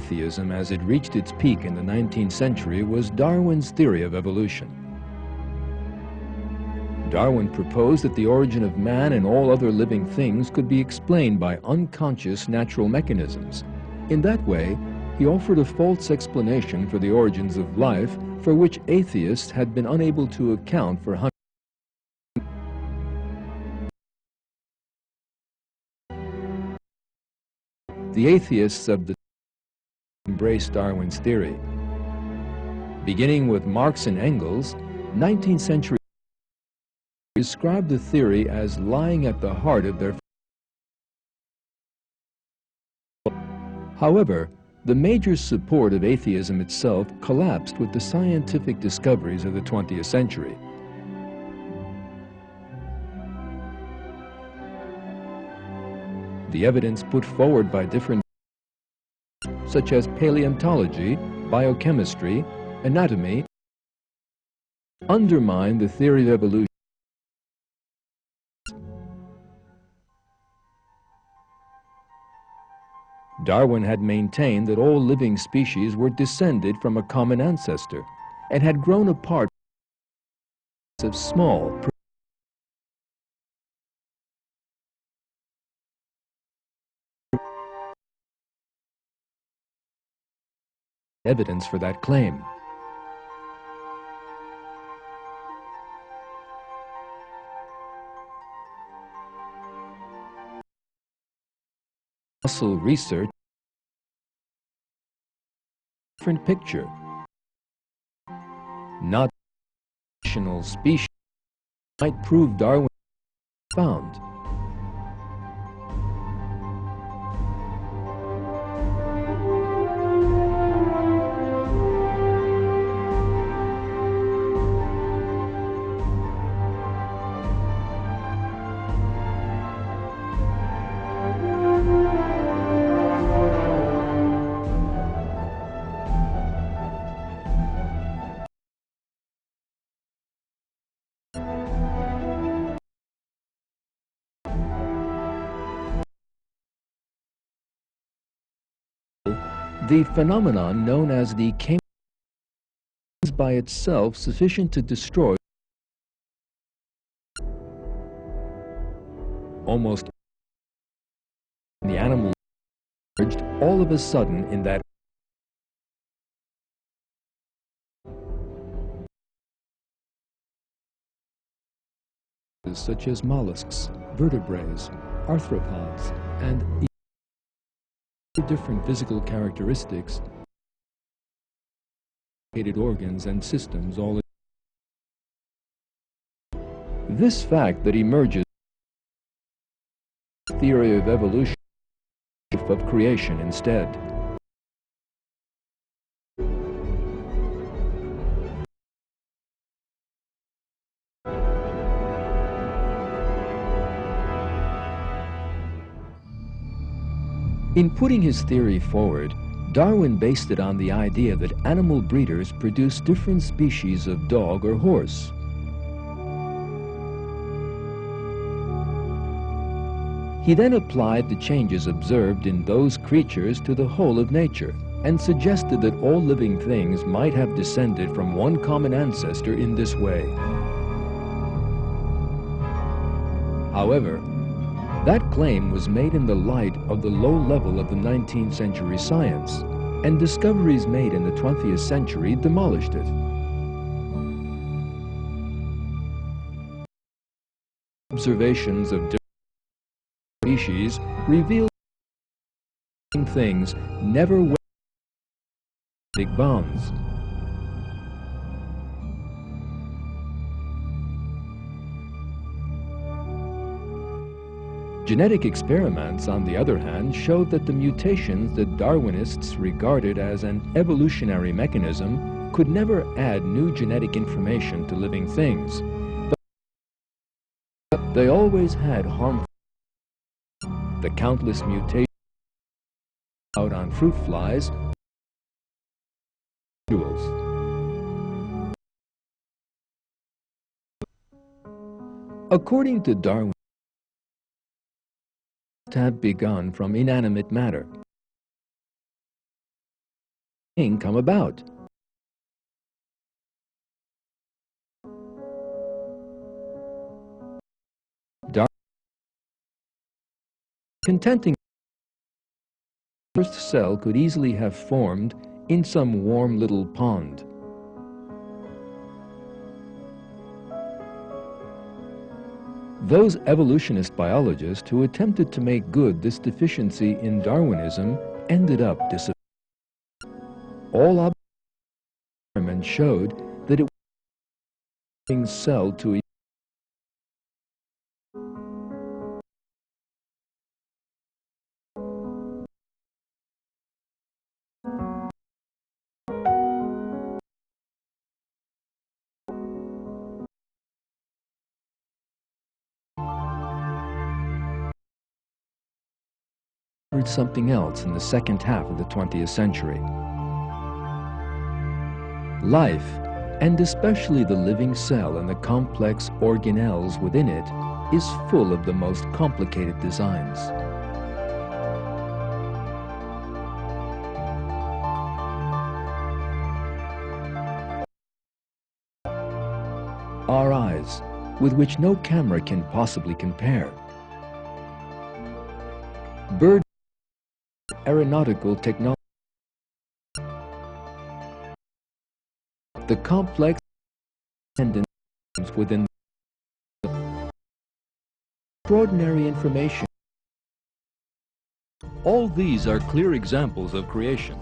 atheism as it reached its peak in the 19th century was Darwin's theory of evolution. Darwin proposed that the origin of man and all other living things could be explained by unconscious natural mechanisms. In that way, he offered a false explanation for the origins of life for which atheists had been unable to account for hundreds. The atheists of the embraced Darwin's theory. Beginning with Marx and Engels, 19th century described the theory as lying at the heart of their. However, the major support of atheism itself collapsed with the scientific discoveries of the 20th century. The evidence put forward by different such as paleontology, biochemistry, anatomy, undermine the theory of evolution. Darwin had maintained that all living species were descended from a common ancestor and had grown apart of small evidence for that claim. Fossil research, different picture. Not additional species might prove Darwin found. The phenomenon known as the Cambridge is by itself sufficient to destroy almost the animal emerged all of a sudden in that such as mollusks, vertebrates, arthropods, and different physical characteristics, organs and systems all. This fact that emerges theory of evolution of creation instead. In putting his theory forward, Darwin based it on the idea that animal breeders produce different species of dog or horse. He then applied the changes observed in those creatures to the whole of nature and suggested that all living things might have descended from one common ancestor in this way. However, that claim was made in the light of the low level of the 19th century science, and discoveries made in the 20th century demolished it. Observations of different species reveal things never went big bonds. Genetic experiments, on the other hand, showed that the mutations that Darwinists regarded as an evolutionary mechanism could never add new genetic information to living things. But they always had harmful. The countless mutations out on fruit flies. According to Darwin, have begun from inanimate matter. thing come about? Darwin's contenting first cell could easily have formed in some warm little pond. Those evolutionist biologists who attempted to make good this deficiency in Darwinism ended up disappointed. All experiments showed that it was a living cell to something else in the second half of the 20th century. Life, and especially the living cell and the complex organelles within it, is full of the most complicated designs. Our eyes, with which no camera can possibly compare. Bird aeronautical technology. The complex tendons within extraordinary information. All these are clear examples of creation.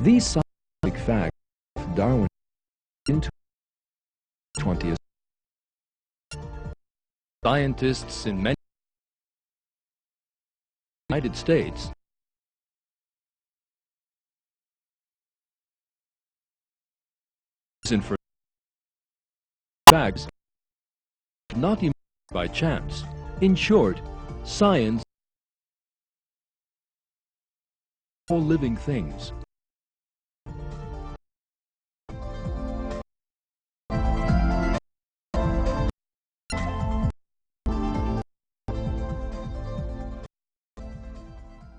These scientific facts of Darwin into the 20th. Scientists in many United States for facts not emerged by chance. In short, science all living things.